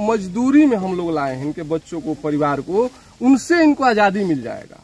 मजदूरी में हम लोग लाए हैं इनके बच्चों को, परिवार को, उनसे इनको आजादी मिल जाएगा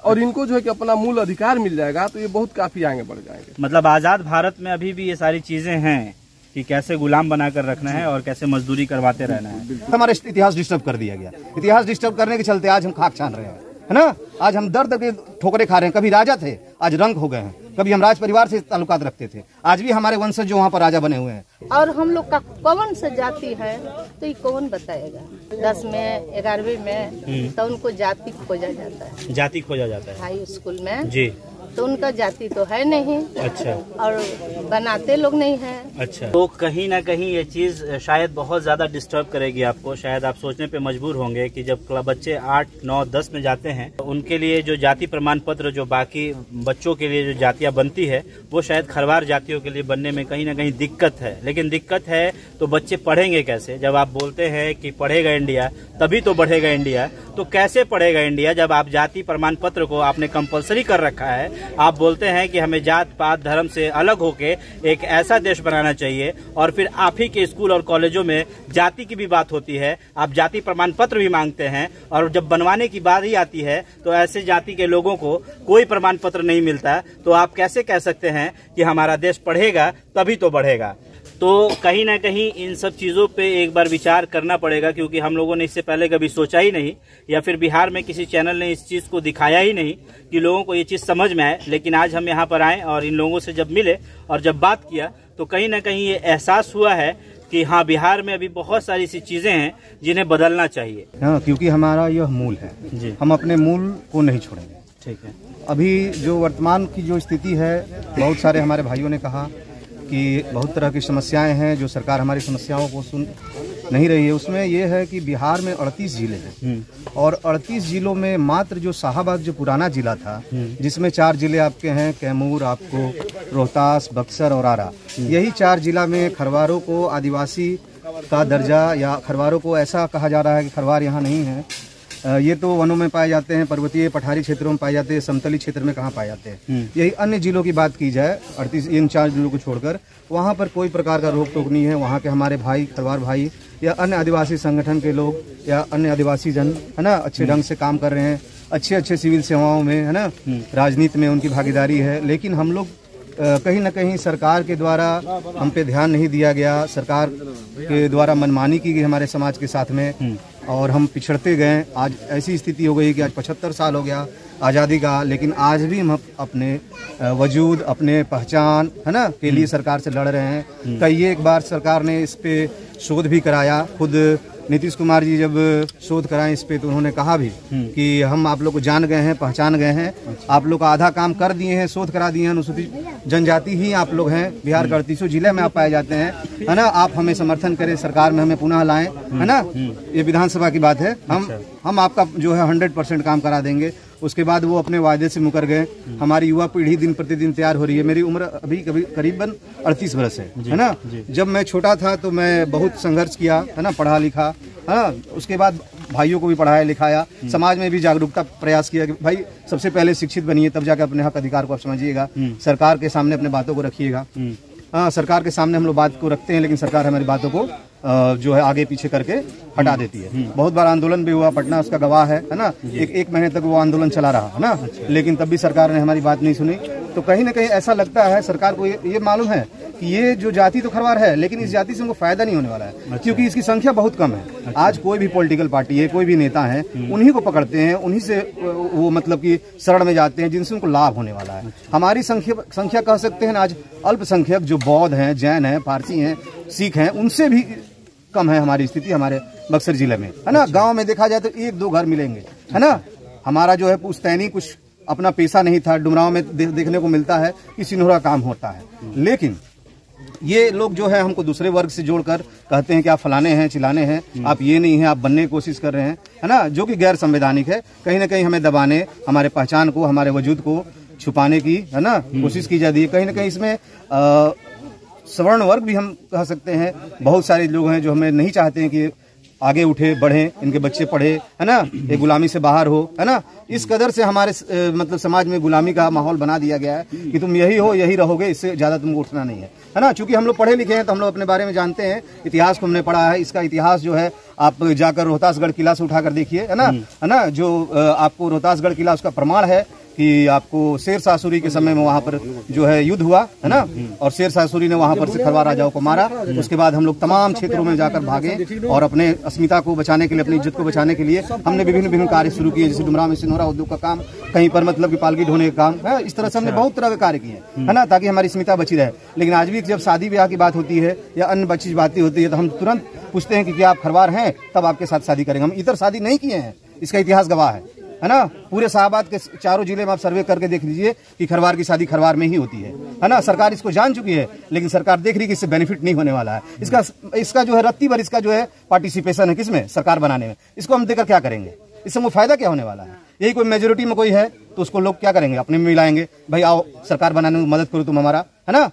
और इनको जो है कि अपना मूल अधिकार मिल जाएगा, तो ये बहुत काफी आगे बढ़ जाएंगे। मतलब आजाद भारत में अभी भी ये सारी चीजें हैं कि कैसे गुलाम बनाकर रखना है और कैसे मजदूरी करवाते रहना है। हमारा इतिहास डिस्टर्ब कर दिया गया। इतिहास डिस्टर्ब करने के चलते आज हम खाक छान रहे हैं, है ना। आज हम दर्द के ठोकरे खा रहे हैं। कभी राजा थे, आज रंक हो गए हैं। कभी हम राज परिवार से ताल्लुकात रखते थे, आज भी हमारे वंशज जो वहाँ पर राजा बने हुए हैं। और हम लोग का कौन सा जाति है तो ये कौन बताएगा। 10 में 11वीं में तो उनको जाति खोजा जाता है, जाति खोजा जाता है हाई स्कूल में जी। तो उनका जाति तो है नहीं। अच्छा। और बनाते लोग नहीं है। अच्छा, तो कहीं ना कहीं ये चीज शायद बहुत ज्यादा डिस्टर्ब करेगी आपको। शायद आप सोचने पे मजबूर होंगे कि जब बच्चे 8, 9, 10 में जाते हैं तो उनके लिए जो जाति प्रमाण पत्र जो बाकी बच्चों के लिए जो जातियां बनती है वो शायद खरवार जातियों के लिए बनने में कहीं ना कहीं दिक्कत है। लेकिन दिक्कत है तो बच्चे पढ़ेंगे कैसे? जब आप बोलते हैं कि पढ़ेगा इंडिया तभी तो बढ़ेगा इंडिया, तो कैसे पढ़ेगा इंडिया जब आप जाति प्रमाण पत्र को आपने कंपलसरी कर रखा है। आप बोलते हैं कि हमें जात पात धर्म से अलग होके एक ऐसा देश बनाना चाहिए और फिर आप ही के स्कूल और कॉलेजों में जाति की भी बात होती है, आप जाति प्रमाण पत्र भी मांगते हैं और जब बनवाने की बात ही आती है तो ऐसे जाति के लोगों को कोई प्रमाण पत्र नहीं मिलता। तो आप कैसे कह सकते हैं कि हमारा देश पढ़ेगा तभी तो बढ़ेगा? तो कहीं ना कहीं इन सब चीज़ों पे एक बार विचार करना पड़ेगा, क्योंकि हम लोगों ने इससे पहले कभी सोचा ही नहीं या फिर बिहार में किसी चैनल ने इस चीज़ को दिखाया ही नहीं कि लोगों को ये चीज़ समझ में आए। लेकिन आज हम यहाँ पर आए और इन लोगों से जब मिले और जब बात किया तो कहीं ना कहीं ये एहसास हुआ है कि हाँ, बिहार में अभी बहुत सारी ऐसी चीज़ें हैं जिन्हें बदलना चाहिए। हाँ, क्योंकि हमारा यह मूल है जी। हम अपने मूल को नहीं छोड़ेंगे। ठीक है। अभी जो वर्तमान की जो स्थिति है, बहुत सारे हमारे भाइयों ने कहा कि बहुत तरह की समस्याएं हैं जो सरकार हमारी समस्याओं को सुन नहीं रही है। उसमें यह है कि बिहार में 38 जिले हैं और 38 जिलों में मात्र जो शाहाबाद जो पुराना जिला था, जिसमें 4 जिले आपके हैं, कैमूर, आपको रोहतास, बक्सर और आरा, यही 4 जिला में खरवारों को आदिवासी का दर्जा या खरवारों को ऐसा कहा जा रहा है कि खरवार यहाँ नहीं है। ये तो वनों में पाए जाते हैं, पर्वतीय पठारी क्षेत्रों में पाए जाते हैं, समतली क्षेत्र में कहाँ पाए जाते हैं। यही अन्य जिलों की बात की जाए, 38 इन 4 जिलों को छोड़कर वहाँ पर कोई प्रकार का रोक टोक नहीं है। वहाँ के हमारे भाई, खरवार भाई या अन्य आदिवासी संगठन के लोग या अन्य आदिवासी जन, है ना, अच्छे ढंग से काम कर रहे हैं, अच्छे सिविल सेवाओं में, है ना, राजनीति में उनकी भागीदारी है। लेकिन हम लोग कहीं ना कहीं सरकार के द्वारा हम पे ध्यान नहीं दिया गया, सरकार के द्वारा मनमानी की गई हमारे समाज के साथ में और हम पिछड़ते गए। आज ऐसी स्थिति हो गई कि आज 75 साल हो गया आज़ादी का, लेकिन आज भी हम अपने वजूद, अपने पहचान, है ना, के लिए सरकार से लड़ रहे हैं। कई एक बार सरकार ने इस पे शोध भी कराया। खुद नीतीश कुमार जी जब शोध कराएं इस पे तो उन्होंने कहा भी कि हम आप लोग को जान गए हैं, पहचान गए हैं, आप लोग का आधा काम कर दिए हैं, शोध करा दिए हैं। अनुसूचित जनजाति ही आप लोग हैं, बिहार का 38 जिले में आप पाए जाते हैं, है ना। आप हमें समर्थन करें, सरकार में हमें पुनः लाएं, है ना। ये विधानसभा की बात है। हम आपका जो है 100% काम करा देंगे। उसके बाद वो अपने वायदे से मुकर गए। हमारी युवा पीढ़ी दिन प्रतिदिन तैयार हो रही है। मेरी उम्र अभी करीबन 38 वर्ष है ना। जब मैं छोटा था तो मैं बहुत संघर्ष किया, है ना, पढ़ा लिखा, है ना। उसके बाद भाइयों को भी पढ़ाया लिखाया, समाज में भी जागरूकता प्रयास किया कि भाई सबसे पहले शिक्षित बनिए, तब जाकर अपने हक अधिकार को आप समझिएगा, सरकार के सामने अपने बातों को रखिएगा। हाँ, सरकार के सामने हम लोग बात को रखते हैं, लेकिन सरकार हमारी बातों को जो है आगे पीछे करके हटा देती है। बहुत बार आंदोलन भी हुआ, पटना उसका गवाह है ना। एक महीने तक वो आंदोलन चला रहा, है ना, लेकिन तब भी सरकार ने हमारी बात नहीं सुनी। तो कहीं ना कहीं ऐसा लगता है सरकार को ये मालूम है कि ये जो जाति तो खरवार है, लेकिन इस जाति से उनको फायदा नहीं होने वाला है, क्योंकि इसकी संख्या बहुत कम है। आज कोई भी पॉलिटिकल पार्टी है, कोई भी नेता है, उन्हीं को पकड़ते हैं, उन्हीं से वो मतलब कि शरण में जाते हैं जिनसे उनको लाभ होने वाला है। हमारी संख्या कह सकते हैं आज अल्पसंख्यक जो बौद्ध हैं, जैन हैं, पारसी हैं, सिख हैं, उनसे भी कम है हमारी स्थिति हमारे बक्सर जिले में, है ना। गांव में देखा जाए तो 1-2 घर मिलेंगे, है ना। हमारा जो है पुश्तैनी कुछ अपना पेशा नहीं था। डुमराव में देखने को मिलता है कि सिन्होरा काम होता है, लेकिन ये लोग जो है हमको दूसरे वर्ग से जोड़कर कहते हैं कि आप फलाने हैं, चिलाने हैं, आप ये नहीं हैं, आप बनने की कोशिश कर रहे हैं, है ना, जो कि गैर संवैधानिक है। कहीं ना कहीं हमें दबाने, हमारे पहचान को, हमारे वजूद को छुपाने की, है ना, कोशिश की जाती है। कहीं ना कहीं इसमें सवर्ण वर्ग भी हम कह सकते हैं, बहुत सारे लोग हैं जो हमें नहीं चाहते हैं कि आगे उठे, बढ़े, इनके बच्चे पढ़े, है ना, ये गुलामी से बाहर हो, है ना। इस कदर से हमारे मतलब समाज में गुलामी का माहौल बना दिया गया है कि तुम यही हो, यही रहोगे, इससे ज्यादा तुमको उठना नहीं है ना। चूंकि हम लोग पढ़े लिखे हैं तो हम लोग अपने बारे में जानते हैं, इतिहास को हमने पढ़ा है। इसका इतिहास जो है आप जाकर रोहतासगढ़ किला से उठाकर देखिए, है ना, जो आपको रोहतासगढ़ किला उसका प्रमाण है कि आपको शेरशाह सूरी के समय में वहां पर जो है युद्ध हुआ, है ना, और शेरशाह सूरी ने वहां पर से खरवार राजाओं को मारा। उसके बाद हम लोग तमाम क्षेत्रों में जाकर भागे और अपने अस्मिता को बचाने के लिए, अपनी इज्जत को बचाने के लिए हमने विभिन्न कार्य शुरू किए, जैसे डुमरा में सिनोरा उद्योग का काम, कहीं पर मतलब कि पालकी ढोने का काम है। इस तरह से हमने बहुत तरह के कार्य किए, है ना, ताकि हमारी अस्मिता बची रहे। लेकिन आज भी जब शादी ब्याह की बात होती है या अन्य बच्ची बातें होती है तो हम तुरंत पूछते हैं कि क्या आप खरवार हैं, तब आपके साथ शादी करेंगे। हम इधर शादी नहीं किए हैं, इसका इतिहास गवाह है ना। पूरे शाहबाद के चारों जिले में आप सर्वे करके देख लीजिए कि खरवार की शादी खरवार में ही होती है ना। सरकार इसको जान चुकी है, लेकिन सरकार देख रही है कि इससे बेनिफिट नहीं होने वाला है। इसका जो है रत्ती भर इसका जो है पार्टिसिपेशन है किसमें, सरकार बनाने में। इसको हम देकर क्या करेंगे, इससे वो फायदा क्या होने वाला है। यही कोई मेजोरिटी में कोई है तो उसको लोग क्या करेंगे, अपने में मिलाएंगे, भाई आओ सरकार बनाने में मदद करो तुम हमारा, है ना,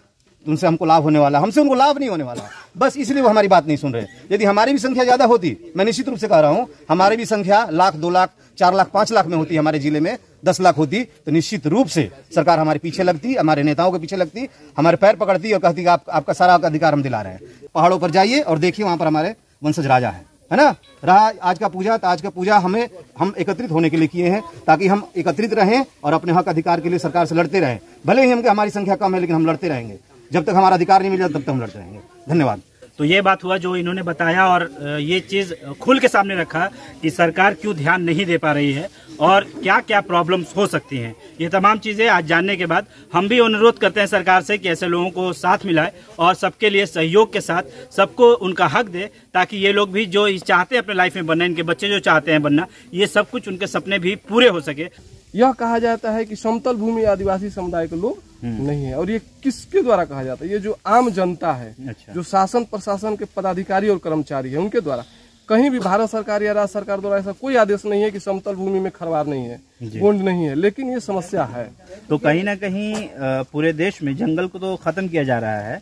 तुमसे हमको लाभ होने वाला, हमसे उनको लाभ नहीं होने वाला। बस इसलिए वो हमारी बात नहीं सुन रहे। यदि हमारी भी संख्या ज्यादा होती, मैं निश्चित रूप से कह रहा हूं, हमारी भी संख्या 1,00,000, 2,00,000, 4,00,000, 5,00,000 में होती, हमारे जिले में 10 लाख होती, तो निश्चित रूप से सरकार हमारे पीछे लगती, हमारे नेताओं के पीछे लगती, हमारे पैर पकड़ती और कहती कि आपका सारा अधिकार हम दिला रहे हैं। पहाड़ों पर जाइए और देखिए, वहां पर हमारे वंशज राजा है ना। रहा आज का पूजा, तो आज का पूजा हम एकत्रित होने के लिए किए हैं, ताकि हम एकत्रित रहें और अपने हक अधिकार के लिए सरकार से लड़ते रहें। भले ही हमारी संख्या कम है, लेकिन हम लड़ते रहेंगे। जब तक हमारा अधिकार नहीं मिल जाता तब तक हम लड़ते रहेंगे। धन्यवाद। तो ये बात हुआ जो इन्होंने बताया, और ये चीज़ खुल के सामने रखा कि सरकार क्यों ध्यान नहीं दे पा रही है और क्या क्या प्रॉब्लम्स हो सकती हैं। ये तमाम चीज़ें आज जानने के बाद हम भी अनुरोध करते हैं सरकार से कि ऐसे लोगों को साथ मिलाए और सबके लिए सहयोग के साथ सबको उनका हक दे, ताकि ये लोग भी जो चाहते हैं अपने लाइफ में बनना, इनके बच्चे जो चाहते हैं बनना, ये सब कुछ उनके सपने भी पूरे हो सके। यह कहा जाता है कि समतल भूमि आदिवासी समुदाय के लोग नहीं है, और ये किसके द्वारा कहा जाता है, ये जो आम जनता है, जो शासन प्रशासन के पदाधिकारी और कर्मचारी है, उनके द्वारा। कहीं भी भारत सरकार या राज्य सरकार द्वारा ऐसा कोई आदेश नहीं है कि समतल भूमि में खरवार नहीं है, गोंड नहीं है, लेकिन ये समस्या है। तो कहीं ना कहीं पूरे देश में जंगल को तो खत्म किया जा रहा है,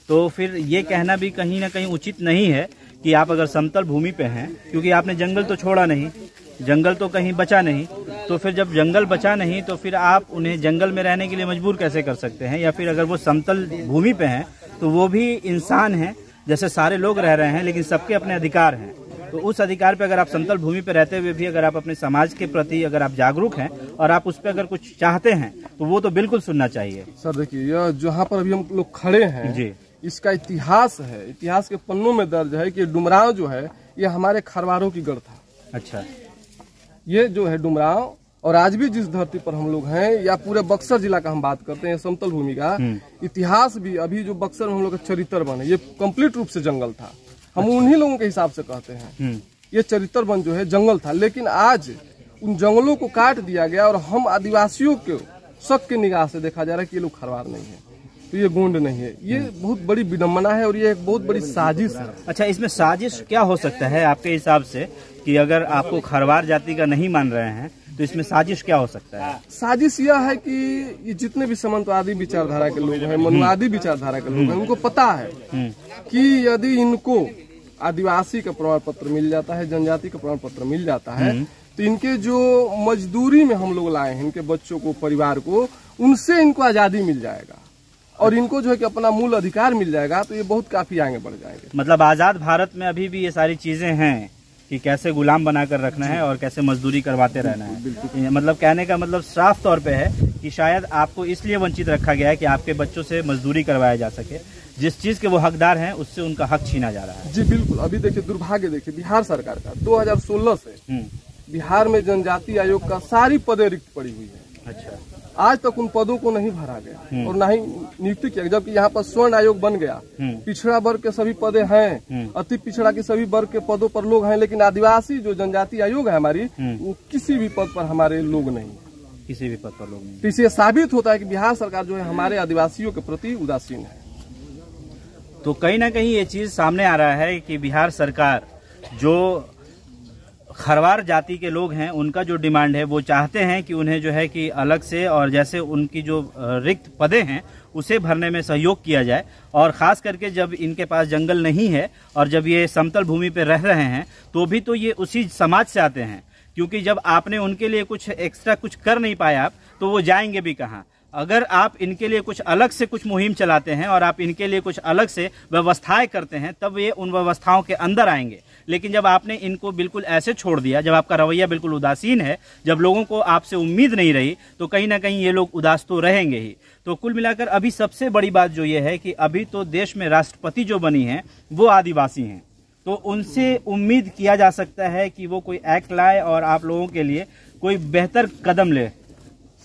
तो फिर ये कहना भी कहीं ना कहीं उचित नहीं है कि आप अगर समतल भूमि पे हैं, क्योंकि आपने जंगल तो छोड़ा नहीं, जंगल तो कहीं बचा नहीं, तो फिर जब जंगल बचा नहीं तो फिर आप उन्हें जंगल में रहने के लिए मजबूर कैसे कर सकते हैं। या फिर अगर वो समतल भूमि पे हैं तो वो भी इंसान हैं, जैसे सारे लोग रह रहे हैं, लेकिन सबके अपने अधिकार हैं। तो उस अधिकार पे अगर आप समतल भूमि पे रहते हुए भी अगर आप अपने समाज के प्रति अगर आप जागरूक हैं और आप उस पर अगर कुछ चाहते हैं तो वो तो बिल्कुल सुनना चाहिए। सर देखिए, यह जहाँ पर अभी हम लोग खड़े हैं जी, इसका इतिहास है, इतिहास के पन्नों में दर्ज है कि डुमरांव जो है ये हमारे खरवारों की गढ़ था। अच्छा, ये जो है डुमरांव, और आज भी जिस धरती पर हम लोग हैं, या पूरे बक्सर जिला का हम बात करते हैं, समतल भूमि का इतिहास भी, अभी जो बक्सर में हम लोग का चरित्र वन है, ये कंप्लीट रूप से जंगल था। हम उन्हीं लोगों के हिसाब से कहते हैं ये चरित्र वन जो है जंगल था, लेकिन आज उन जंगलों को काट दिया गया और हम आदिवासियों को शक की निगाह से देखा जा रहा है कि ये लोग खरवार नहीं है, तो ये गोंड नहीं है। ये बहुत बड़ी विडम्बना है और ये एक बहुत बड़ी साजिश है। अच्छा, इसमें साजिश क्या हो सकता है आपके हिसाब से, कि अगर आपको खरवार जाति का नहीं मान रहे हैं तो इसमें साजिश क्या हो सकता है? साजिश यह है कि ये जितने भी सामंतवादी विचारधारा के लोग हैं, मनुवादी विचारधारा के लोग हैं, उनको पता है कि यदि इनको आदिवासी का प्रमाण पत्र मिल जाता है, जनजाति का प्रमाण पत्र मिल जाता है, तो इनके जो मजदूरी में हम लोग लाए हैं, इनके बच्चों को, परिवार को, उनसे इनको आजादी मिल जाएगा और इनको जो है कि अपना मूल अधिकार मिल जाएगा, तो ये बहुत काफी आगे बढ़ जाएंगे। मतलब आजाद भारत में अभी भी ये सारी चीजें हैं कि कैसे गुलाम बनाकर रखना है और कैसे मजदूरी करवाते रहना है। मतलब कहने का मतलब साफ तौर पे है कि शायद आपको इसलिए वंचित रखा गया है कि आपके बच्चों से मजदूरी करवाया जा सके, जिस चीज के वो हकदार हैं उससे उनका हक छीना जा रहा है। जी बिल्कुल। अभी देखिए, दुर्भाग्य देखिए, बिहार सरकार का 2016 से बिहार में जनजाति आयोग का सारी पदें रिक्त पड़ी हुई है। अच्छा, आज तक उन पदों को नहीं भरा गया और ना ही नियुक्ति किया, जबकि यहाँ पर स्वर्ण आयोग बन गया। पिछड़ा वर्ग के सभी पदे हैं, अति पिछड़ा के सभी वर्ग के पदों पर लोग हैं, लेकिन आदिवासी जो जनजाति आयोग है हमारी, वो किसी भी पद पर हमारे लोग नहीं है, किसी भी पद पर लोग नहीं। तो इससे साबित होता है कि बिहार सरकार जो है हमारे आदिवासियों के प्रति उदासीन है। तो कहीं ना कहीं ये चीज सामने आ रहा है कि बिहार सरकार जो खरवार जाति के लोग हैं उनका जो डिमांड है वो चाहते हैं कि उन्हें जो है कि अलग से और जैसे उनकी जो रिक्त पदे हैं उसे भरने में सहयोग किया जाए। और ख़ास करके जब इनके पास जंगल नहीं है और जब ये समतल भूमि पर रह रहे हैं तो भी तो ये उसी समाज से आते हैं, क्योंकि जब आपने उनके लिए कुछ एक्स्ट्रा कुछ कर नहीं पाया आप तो वो जाएंगे भी कहाँ। अगर आप इनके लिए कुछ अलग से कुछ मुहिम चलाते हैं और आप इनके लिए कुछ अलग से व्यवस्थाएं करते हैं तब ये उन व्यवस्थाओं के अंदर आएंगे। लेकिन जब आपने इनको बिल्कुल ऐसे छोड़ दिया, जब आपका रवैया बिल्कुल उदासीन है, जब लोगों को आपसे उम्मीद नहीं रही तो कहीं ना कहीं ये लोग उदास तो रहेंगे ही। तो कुल मिलाकर अभी सबसे बड़ी बात जो ये है कि अभी तो देश में राष्ट्रपति जो बनी है वो आदिवासी हैं, तो उनसे उम्मीद किया जा सकता है कि वो कोई एक्ट लाए और आप लोगों के लिए कोई बेहतर कदम ले।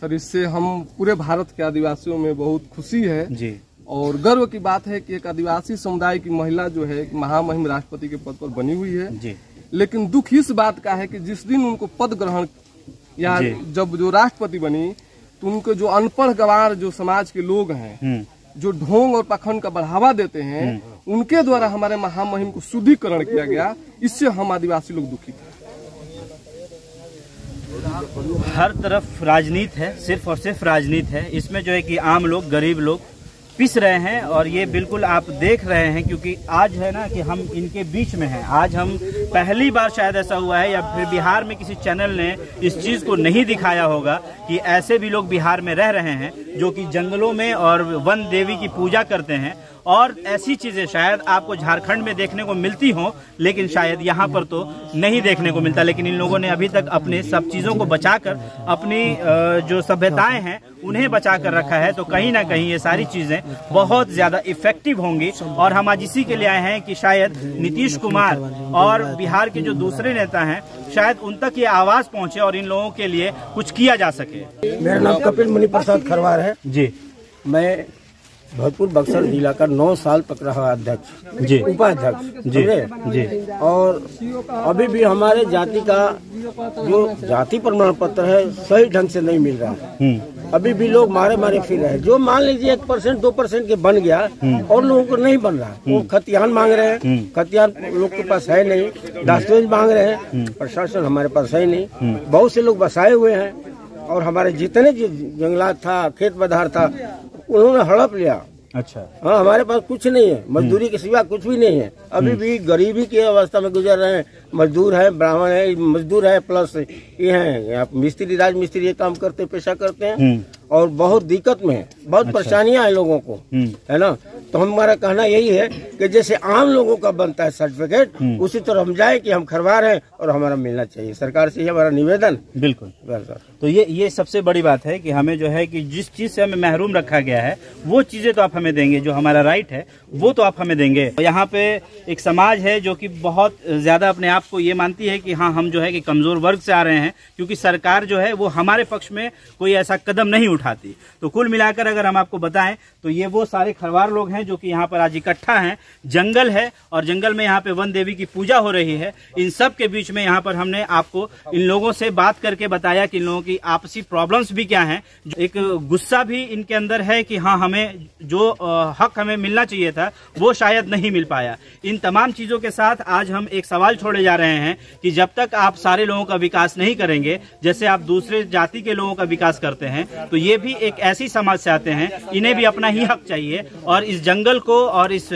सर, इससे हम पूरे भारत के आदिवासियों में बहुत खुशी है जी, और गर्व की बात है कि एक आदिवासी समुदाय की महिला जो है महामहिम राष्ट्रपति के पद पर बनी हुई है जी। लेकिन दुख इस बात का है कि जिस दिन उनको पद ग्रहण या जब जो राष्ट्रपति बनी तो उनको जो अनपढ़ गंवार जो समाज के लोग हैं, जो ढोंग और पाखंड का बढ़ावा देते हैं, उनके द्वारा हमारे महामहिम को शुद्धिकरण किया गया। इससे हम आदिवासी लोग दुखित हैं। हर तरफ राजनीति है, सिर्फ और सिर्फ राजनीति है। इसमें जो है कि आम लोग, गरीब लोग पिस रहे हैं और ये बिल्कुल आप देख रहे हैं, क्योंकि आज है ना कि हम इनके बीच में हैं। आज हम पहली बार शायद ऐसा हुआ है या फिर बिहार में किसी चैनल ने इस चीज़ को नहीं दिखाया होगा कि ऐसे भी लोग बिहार में रह रहे हैं जो कि जंगलों में और वन देवी की पूजा करते हैं। और ऐसी चीज़ें शायद आपको झारखंड में देखने को मिलती हों लेकिन शायद यहाँ पर तो नहीं देखने को मिलता। लेकिन इन लोगों ने अभी तक अपने सब चीज़ों को बचाकर, अपनी जो सभ्यताएं हैं उन्हें बचा कर रखा है। तो कहीं ना कहीं ये सारी चीज़ें बहुत ज़्यादा इफेक्टिव होंगी। और हम आज इसी के लिए आए हैं कि शायद नीतीश कुमार और बिहार के जो दूसरे नेता हैं शायद उन तक ये आवाज़ पहुँचे और इन लोगों के लिए कुछ किया जा सके। मेरा नाम कपिल मुनि प्रसाद खरवार है जी। मैं भरतपुर बक्सर जिला का 9 साल तक रहा अध्यक्ष जी, उपाध्यक्ष जी जी। और अभी भी हमारे जाति का जो जाति प्रमाण पत्र है सही ढंग से नहीं मिल रहा है। अभी भी लोग मारे मारे फिर रहे हैं। जो मान लीजिए 1% 2% के बन गया और लोगों को नहीं बन रहा। वो खतियान मांग रहे हैं, खतियान लोग के पास है नहीं, दस्तावेज मांग रहे हैं, प्रशासन हमारे पास है नहीं। बहुत से लोग बसाए हुए हैं और हमारे जितने जंगलात था, खेत बधार था, उन्होंने हड़प लिया। अच्छा। हाँ, हमारे पास कुछ नहीं है, मजदूरी के सिवा कुछ भी नहीं है। अभी भी गरीबी की अवस्था में गुजर रहे हैं। मजदूर है, ब्राह्मण है, मजदूर है, प्लस ये है मिस्त्री, राज मिस्त्री ये काम करते, पेशा करते हैं और बहुत दिक्कत में है, बहुत परेशानियां हैं लोगों को, है ना। तो हमारा कहना यही है कि जैसे आम लोगों का बनता है सर्टिफिकेट, उसी तरह हम जाए कि हम खरवार हैं और हमारा मिलना चाहिए। सरकार से हमारा निवेदन। बिल्कुल। तो ये सबसे बड़ी बात है कि हमें जो है कि जिस चीज से हमें महरूम रखा गया है वो चीजें तो आप हमें देंगे, जो हमारा राइट है वो तो आप हमें देंगे। यहाँ पे एक समाज है जो कि बहुत ज्यादा अपने आप को ये मानती है कि हाँ, हम जो है कि कमजोर वर्ग से आ रहे हैं, क्योंकि सरकार जो है वो हमारे पक्ष में कोई ऐसा कदम नहीं उठाती। तो कुल मिलाकर अगर हम आपको बताएं तो ये वो सारे खरवार लोग हैं जो कि यहाँ पर आज इकट्ठा हैं। जंगल है और जंगल में यहाँ पे वन देवी की पूजा हो रही है। इन सब के बीच में यहाँ पर हमने आपको इन लोगों से बात करके बताया कि इन लोगों की आपसी प्रॉब्लम्स भी क्या हैं। एक गुस्सा भी इनके अंदर है कि हाँ, हमें जो हक हमें मिलना चाहिए था वो शायद नहीं मिल पाया। इन तमाम चीजों के साथ आज हम एक सवाल छोड़े जा रहे हैं कि जब तक आप सारे लोगों का विकास नहीं करेंगे जैसे आप दूसरे जाति के लोगों का विकास करते हैं, तो ये भी एक ऐसी समाज से आते हैं, इन्हें भी अपना ही हक चाहिए। और इस जंगल को और इस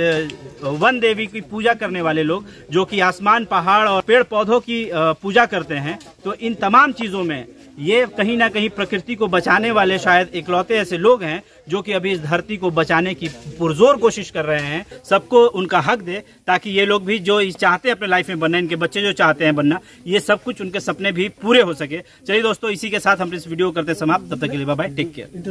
वन देवी की पूजा करने वाले लोग जो कि आसमान, पहाड़ और पेड़ पौधों की पूजा करते हैं, तो इन तमाम चीजों में ये कहीं ना कहीं प्रकृति को बचाने वाले शायद इकलौते ऐसे लोग हैं जो कि अभी इस धरती को बचाने की पुरजोर कोशिश कर रहे हैं। सबको उनका हक दे ताकि ये लोग भी जो चाहते हैं अपने लाइफ में बनना, इनके बच्चे जो चाहते हैं बनना, ये सब कुछ उनके सपने भी पूरे हो सके। चलिए दोस्तों, इसी के साथ हम इस वीडियो करते समाप्त। तब तक के लिए बाय बाय, टेक केयर।